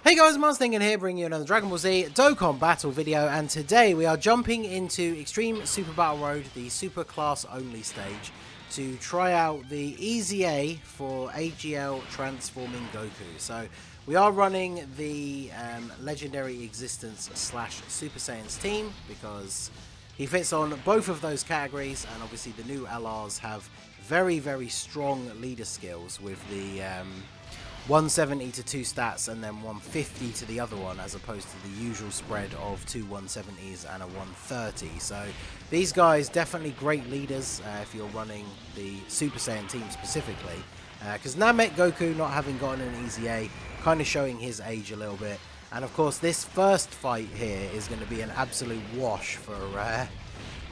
Hey guys, Thinking here, bringing you another Dragon Ball Z Dokkan battle video, and today we are jumping into Extreme Super Battle Road, the Super Class Only stage, to try out the EZA for AGL Transforming Goku. So we are running the Legendary Existence / Super Saiyans team because he fits on both of those categories, and obviously the new LRs have very, very strong leader skills with the 170 to 2 stats and then 150 to the other one, as opposed to the usual spread of 2 170s and a 130. So these guys definitely great leaders if you're running the Super Saiyan team specifically, because Namek Goku not having gotten an EZA, kind of showing his age a little bit. And of course this first fight here is going to be an absolute wash for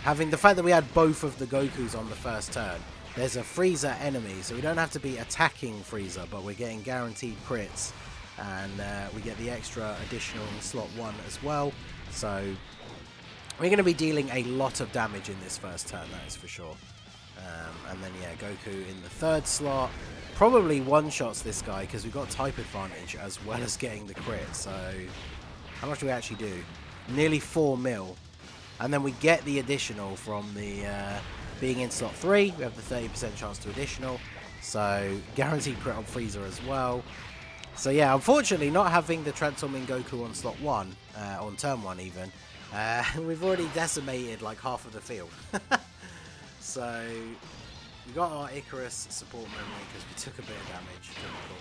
having the fact that we had both of the Gokus on the first turn. There's a Frieza enemy, so we don't have to be attacking Frieza, but we're getting guaranteed crits, and we get the extra additional in slot 1 as well. So we're going to be dealing a lot of damage in this first turn, that is for sure. And then yeah, Goku in the third slot probably one-shots this guy because we've got type advantage as well as getting the crit. So how much do we actually do? Nearly 4 mil. And then we get the additional from the being in slot 3, we have the 30% chance to additional, so guaranteed crit on Frieza as well. So yeah, unfortunately not having the Transforming Goku on slot 1, on turn 1 even, we've already decimated like half of the field. So we got our Icarus support memory because we took a bit of damage, typical.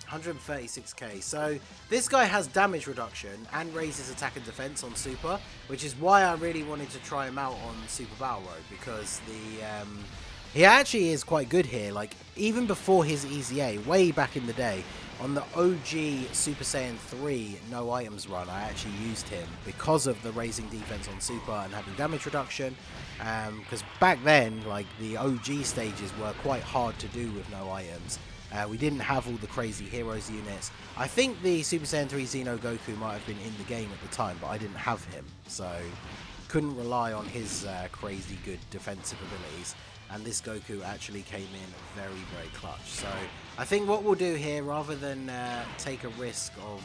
136k. So this guy has damage reduction and raises attack and defense on Super, which is why I really wanted to try him out on Super Battle Road, because the he actually is quite good here. Like even before his EZA, way back in the day, on the OG Super Saiyan 3 no items run, I actually used him because of the raising defense on Super and having damage reduction. Because back then, like the OG stages were quite hard to do with no items. We didn't have all the crazy heroes units. I think the Super Saiyan 3 Xeno Goku might have been in the game at the time, but I didn't have him, so couldn't rely on his crazy good defensive abilities. And this Goku actually came in very, very clutch. So I think what we'll do here, rather than take a risk of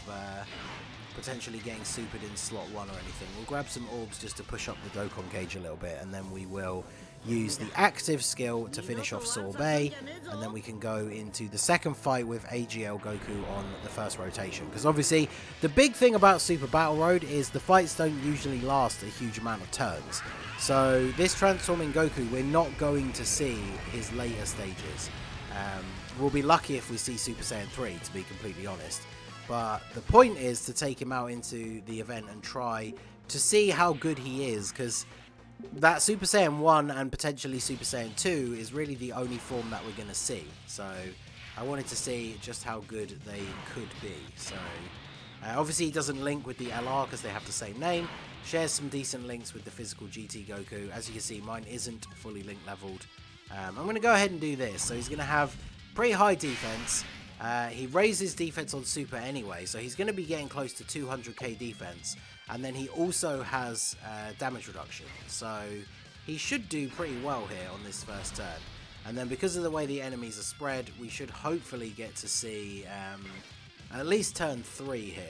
potentially getting supered in slot 1 or anything, we'll grab some orbs just to push up the Dokkan gauge a little bit, and then we will use the active skill to finish off Sorbet, and then we can go into the second fight with AGL Goku on the first rotation. Because obviously the big thing about Super Battle Road is the fights don't usually last a huge amount of turns. So this Transforming Goku, we're not going to see his later stages. We'll be lucky if we see Super Saiyan 3, to be completely honest. But the point is to take him out into the event and try to see how good he is, because that Super Saiyan 1 and potentially Super Saiyan 2 is really the only form that we're going to see. So I wanted to see just how good they could be. So obviously he doesn't link with the LR because they have the same name. Shares some decent links with the physical GT Goku. As you can see, mine isn't fully link leveled. I'm going to go ahead and do this. So he's going to have pretty high defense. He raises defense on Super anyway, so he's going to be getting close to 200k defense. And then he also has damage reduction, so he should do pretty well here on this first turn. And then because of the way the enemies are spread, we should hopefully get to see at least turn 3 here,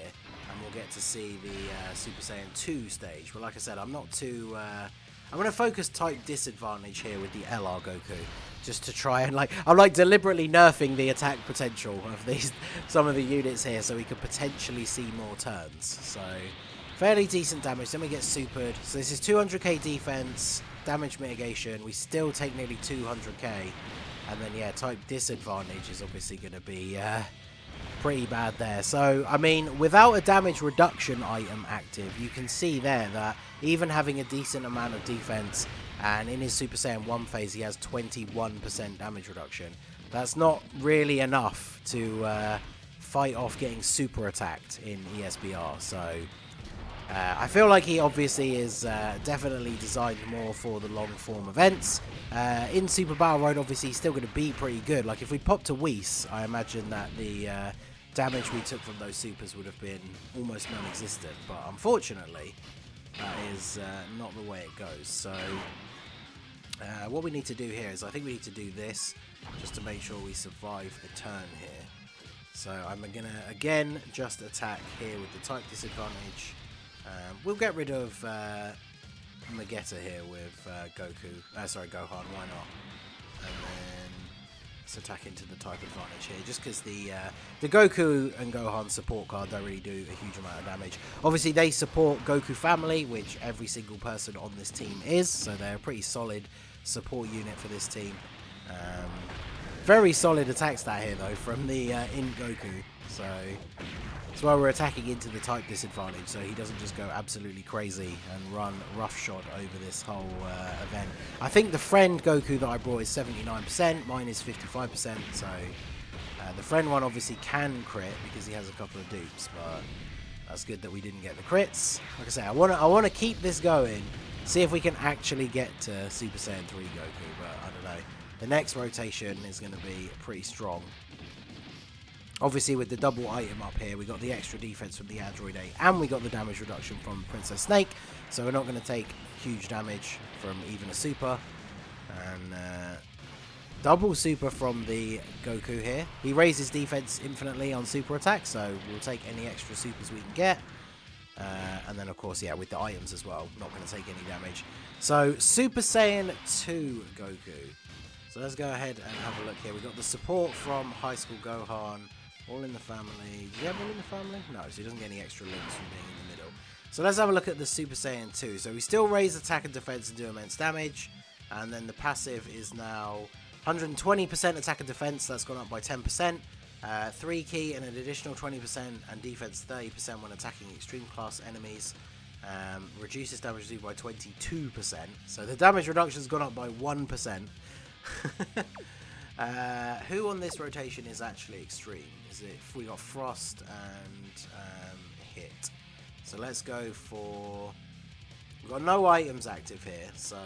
and we'll get to see the Super Saiyan 2 stage. But like I said, I'm not too I'm going to focus type disadvantage here with the LR Goku, just to try and I'm like deliberately nerfing the attack potential of some of the units here, so we could potentially see more turns. So fairly decent damage, then we get supered. So this is 200k defense, damage mitigation, we still take nearly 200k. And then yeah, type disadvantage is obviously going to be pretty bad there. So I mean, without a damage reduction item active, you can see there that even having a decent amount of defense, and in his Super Saiyan 1 phase he has 21% damage reduction, that's not really enough to fight off getting super attacked in ESBR. So I feel like he obviously is definitely designed more for the long form events. In Super Battle Road, obviously he's still going to be pretty good. Like if we pop to Whis, I imagine that the damage we took from those supers would have been almost non-existent. But unfortunately, that is not the way it goes. So what we need to do here is, I think we need to do this just to make sure we survive the turn here. So I'm going to, again, just attack here with the type disadvantage. We'll get rid of Magetta here with Gohan, why not? And then let's attack into the type advantage here, just because the Goku and Gohan support card don't really do a huge amount of damage. Obviously, they support Goku Family, which every single person on this team is, so they're a pretty solid support unit for this team. Very solid attack stat here, though, from the in Goku. So that's why we're attacking into the type disadvantage, so he doesn't just go absolutely crazy and run roughshod over this whole event. I think the friend Goku that I brought is 79%, mine is 55%, so the friend one obviously can crit because he has a couple of dupes, but that's good that we didn't get the crits. Like I say, I want to keep this going, see if we can actually get to Super Saiyan 3 Goku, but I don't know. The next rotation is going to be pretty strong. Obviously, with the double item up here, we got the extra defense from the Android 8, and we got the damage reduction from Princess Snake, so we're not going to take huge damage from even a super. And double super from the Goku here. He raises defense infinitely on super attack, so we'll take any extra supers we can get. And then, of course, yeah, with the items as well, not going to take any damage. So, Super Saiyan 2 Goku. So let's go ahead and have a look here. We got the support from High School Gohan, All in the Family. Do you have All in the Family? No, so he doesn't get any extra links from being in the middle. So let's have a look at the Super Saiyan 2. So we still raise attack and defense and do immense damage. And then the passive is now 120% attack and defense. That's gone up by 10%. 3 key and an additional 20% and defense 30% when attacking extreme class enemies. Reduces damage by 22%. So the damage reduction has gone up by 1%. Who on this rotation is actually extreme? Is it we got Frost and Hit? So let's go for. We've got no items active here. So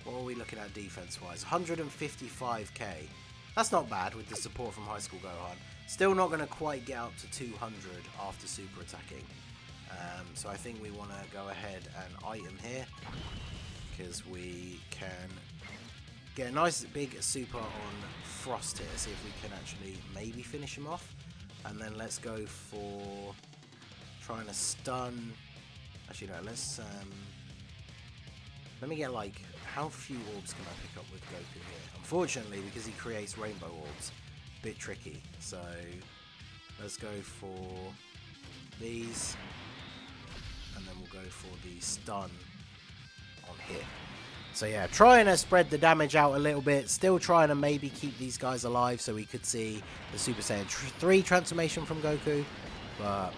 what are we looking at defense wise? 155k. That's not bad with the support from High School Gohan. Still not going to quite get up to 200 after super attacking. So I think we want to go ahead and item here because we can get a nice big super on Frost here, see if we can actually maybe finish him off. And then let's go for trying to stun. Actually, no, let's let me get like, how few orbs can I pick up with Goku here? Unfortunately, because he creates rainbow orbs, a bit tricky. So let's go for these, and then we'll go for the stun on Hit. So yeah, trying to spread the damage out a little bit. Still trying to maybe keep these guys alive so we could see the Super Saiyan 3 transformation from Goku. But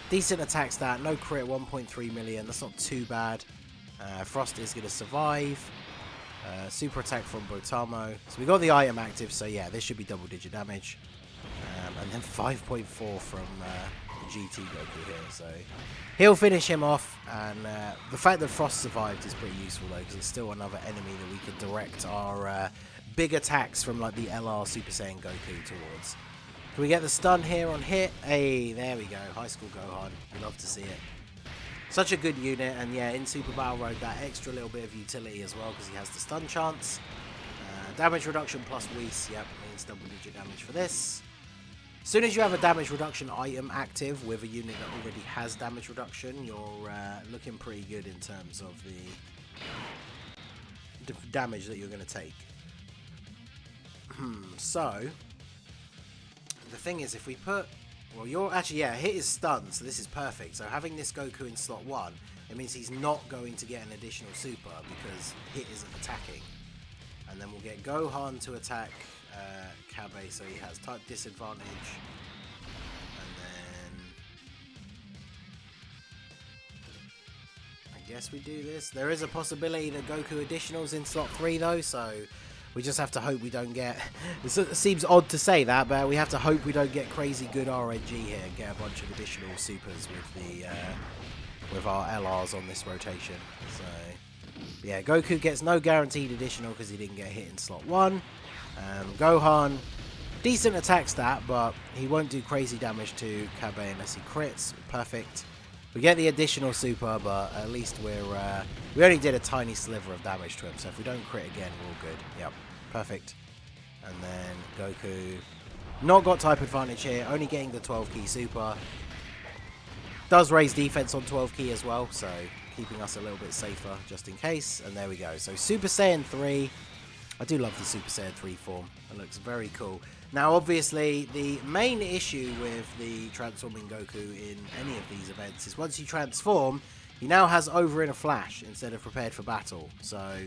decent attack stat, no crit, 1.3 million. That's not too bad. Frost is going to survive. Super attack from Botamo. So we got the item active, so yeah, this should be double digit damage. And then 5.4 from GT Goku here, so he'll finish him off. And the fact that Frost survived is pretty useful though, because it's still another enemy that we can direct our big attacks from, like the LR Super Saiyan Goku towards. Can we get the stun here on Hit? Hey, there we go. High School Gohan. We love to see it. Such a good unit, and yeah, in Super Battle Road, that extra little bit of utility as well, because he has the stun chance. Damage reduction plus Whis, yep, means double digit damage for this. As soon as you have a damage reduction item active with a unit that already has damage reduction, you're looking pretty good in terms of the damage that you're going to take. So, the thing is, if we put... Well, you're actually, yeah, Hit is stunned, so this is perfect. So having this Goku in slot 1, it means he's not going to get an additional super because Hit isn't attacking. And then we'll get Gohan to attack Kabe, so he has type disadvantage. And then I guess we do this. There is a possibility that Goku additional's in slot 3 though, so we just have to hope we don't get... It seems odd to say that, but we have to hope we don't get crazy good RNG here and get a bunch of additional supers with the with our LRs on this rotation. So yeah, Goku gets no guaranteed additional because he didn't get hit in slot 1. Gohan, decent attack stat, but he won't do crazy damage to Kabe unless he crits. Perfect. We get the additional super, but at least we only did a tiny sliver of damage to him, so if we don't crit again, we're all good. Yep, perfect. And then Goku Not got type advantage here, only getting the 12 key super. Does raise defense on 12 key as well, so keeping us a little bit safer just in case. And there we go. So Super Saiyan 3. I do love the Super Saiyan 3 form. It looks very cool. Now, obviously, the main issue with the transforming Goku in any of these events is once you transform, he now has over in a flash instead of prepared for battle. So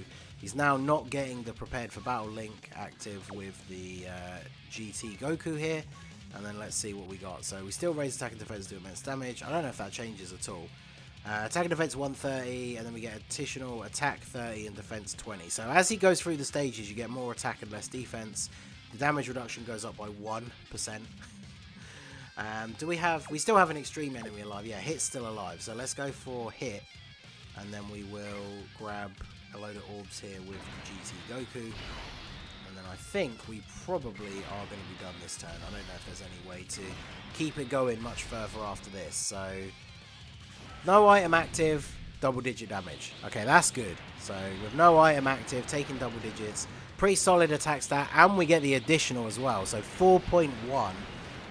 he's now not getting the prepared for battle link active with the GT Goku here. And then let's see what we got. So we still raise attack and defense, do immense damage. I don't know if that changes at all. Attack and defense 130, and then we get additional attack 30 and defense 20. So as he goes through the stages, you get more attack and less defense. The damage reduction goes up by 1%. We still have an extreme enemy alive. Yeah, Hit's still alive. So let's go for Hit, and then we will grab a load of orbs here with the GT Goku. And then I think we probably are going to be done this turn. I don't know if there's any way to keep it going much further after this. So no item active, double digit damage. Okay, that's good. So with no item active, taking double digits, pretty solid attack stat, and we get the additional as well. So 4.1.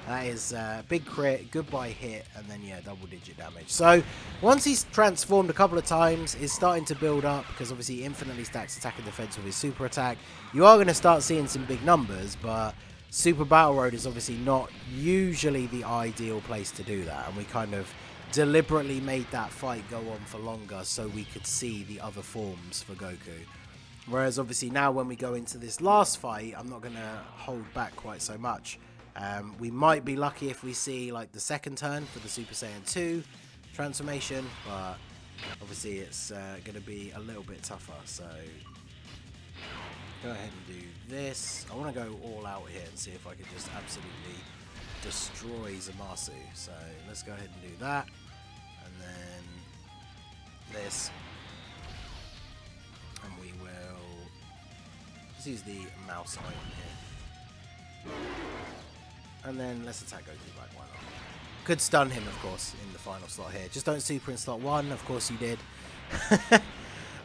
That is big crit, goodbye hit, and then, yeah, double-digit damage. So, once he's transformed a couple of times, is starting to build up, because obviously he infinitely stacks attack and defense with his super attack. You are going to start seeing some big numbers, but Super Battle Road is obviously not usually the ideal place to do that. And we kind of deliberately made that fight go on for longer so we could see the other forms for Goku. Whereas, obviously, now when we go into this last fight, I'm not going to hold back quite so much. We might be lucky if we see like the second turn for the Super Saiyan 2 transformation, but obviously it's going to be a little bit tougher. So go ahead and do this. I want to go all out here and see if I can just absolutely destroy Zamasu. So let's go ahead and do that, and then this, and we will let's use the mouse item here. And then let's attack Goku back, why not? Could stun him, of course, in the final slot here. Just don't super in slot 1, of course you did.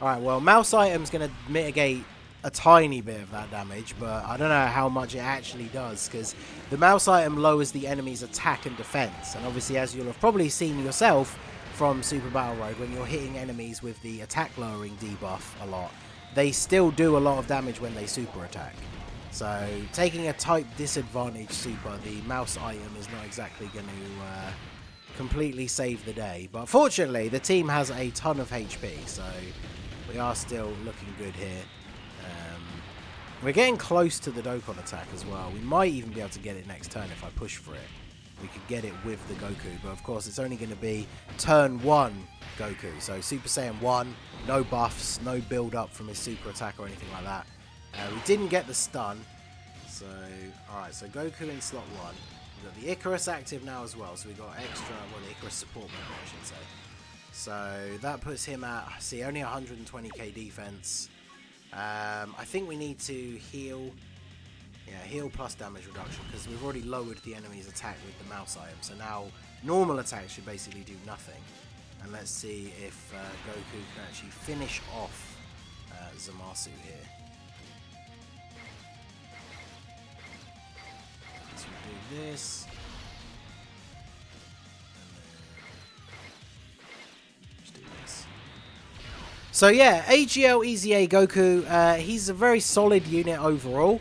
Alright, well, mouse item's going to mitigate a tiny bit of that damage, but I don't know how much it actually does, because the mouse item lowers the enemy's attack and defense. And obviously, as you'll have probably seen yourself from Super Battle Road, when you're hitting enemies with the attack lowering debuff a lot, they still do a lot of damage when they super attack. So, taking a type disadvantage super, the mouse item is not exactly going to completely save the day. But fortunately, the team has a ton of HP, so we are still looking good here. We're getting close to the Dokkan attack as well. We might even be able to get it next turn if I push for it. We could get it with the Goku, but of course it's only going to be turn 1 Goku. So Super Saiyan 1, no buffs, no build up from his super attack or anything like that. We didn't get the stun, so alright, so Goku in slot 1. We've got the Icarus active now as well, so we got extra, well, the Icarus support member, I should say. So that puts him at, see, only 120k defense. I think we need to heal, yeah, heal plus damage reduction, because we've already lowered the enemy's attack with the mouse item, so now normal attack should basically do nothing. And let's see if Goku can actually finish off Zamasu here. So we do this, and then just do this. So yeah, AGL EZA Goku, he's a very solid unit overall.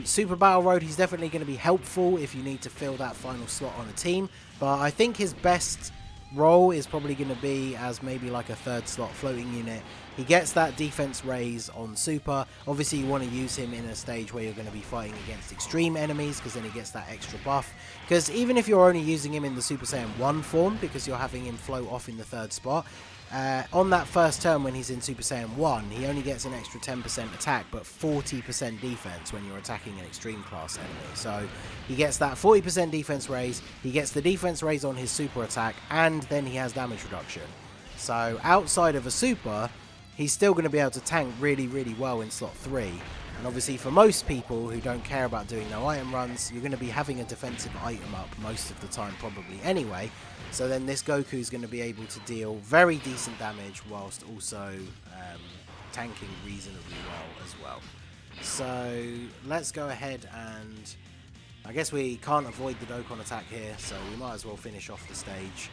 Super Battle Road, he's definitely going to be helpful if you need to fill that final slot on a team. But I think his best role is probably going to be as maybe like a third slot floating unit. He gets that defense raise on super. Obviously you want to use him in a stage where you're going to be fighting against extreme enemies, because then he gets that extra buff. Because even if you're only using him in the Super Saiyan 1 form, because you're having him float off in the third spot, on that first turn when he's in Super Saiyan 1, he only gets an extra 10% attack, but 40% defense when you're attacking an extreme class enemy. So he gets that 40% defense raise, he gets the defense raise on his super attack, and then he has damage reduction. So outside of a super, he's still going to be able to tank really, really well in slot 3. And obviously for most people who don't care about doing no item runs, you're going to be having a defensive item up most of the time probably anyway. So then this Goku is going to be able to deal very decent damage whilst also tanking reasonably well as well. So let's go ahead and I guess we can't avoid the Dokkan attack here, so we might as well finish off the stage.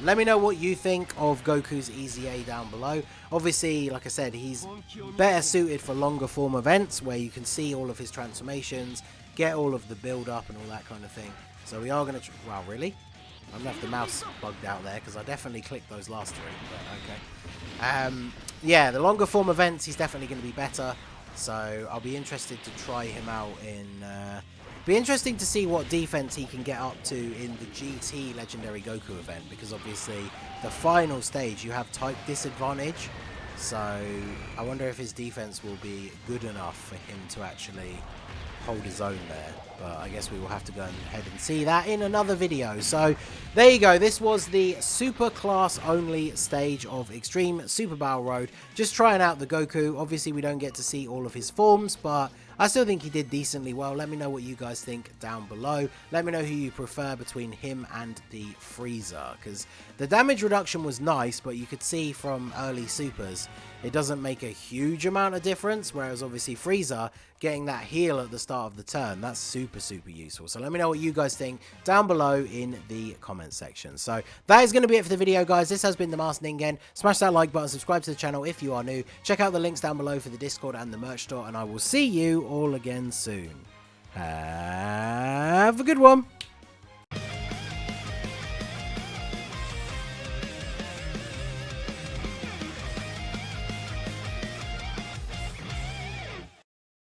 Let me know what you think of Goku's EZA down below. Obviously, like I said, he's better suited for longer form events where you can see all of his transformations, get all of the build up and all that kind of thing. So we are going to... Wow, really? I've left the mouse bugged out there because I definitely clicked those last three, but okay. Yeah, the longer form events, he's definitely going to be better. So I'll be interested to try him out in... be interesting to see what defense he can get up to in the GT Legendary Goku event, because obviously the final stage you have type disadvantage. So I wonder if his defense will be good enough for him to actually hold his own there, but I guess we will have to go ahead and see that in another video. So there you go, this was the super class only stage of Extreme Super Battle Road, just trying out the Goku. Obviously we don't get to see all of his forms, but I still think he did decently well. Let me know what you guys think down below. Let me know who you prefer between him and the Frieza, because the damage reduction was nice, but you could see from early supers it doesn't make a huge amount of difference, whereas obviously Frieza getting that heal at the start of the turn, that's super useful. So let me know what you guys think down below in the comment section. So that is going to be it for the video, guys. This has been the Masked Ningen. Smash that like button, subscribe to the channel if you are new, check out the links down below for the Discord and the merch store, and I will see you all again soon. Have a good one.